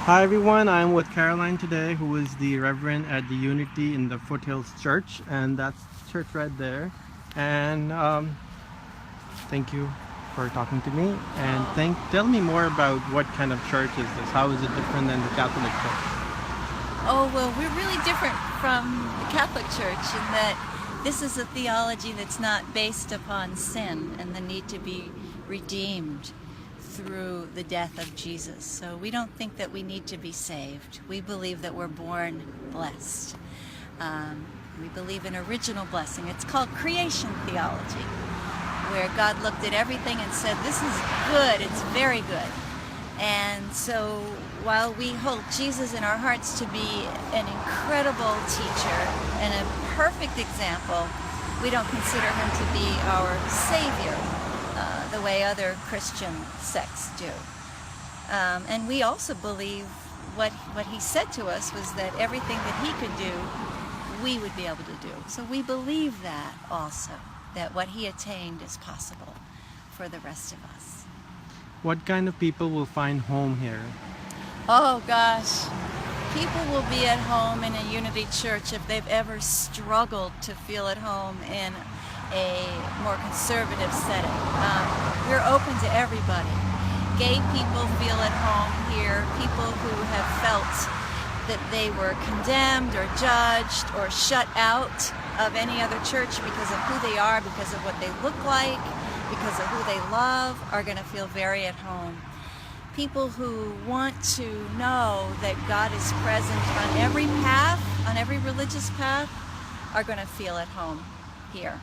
Hi everyone, I'm with Caroline today, who is the Reverend at the Unity in the Foothills Church, and that's the church right there. And thank you for talking to me. And tell me more about what kind of church is this? How is it different than the Catholic Church? Oh, well, we're really different from the Catholic Church in that this is a theology that's not based upon sin and the need to be redeemed through the death of Jesus. So we don't think that we need to be saved. We believe that we're born blessed. We believe in original blessing. It's called creation theology, where God looked at everything and said, this is good, it's very good. And so while we hold Jesus in our hearts to be an incredible teacher and a perfect example, we don't consider him to be our Savior the way other Christian sects do. And we also believe what he said to us was that everything that he could do, we would be able to do. So we believe that also, that what he attained is possible for the rest of us. What kind of people will find home here? Oh gosh, people will be at home in a Unity Church if they've ever struggled to feel at home in a more conservative setting. We're open to everybody. Gay people feel at home here, people who have felt that they were condemned or judged or shut out of any other church because of who they are, because of what they look like, because of who they love, are going to feel very at home. People who want to know that God is present on every path, on every religious path, are going to feel at home here.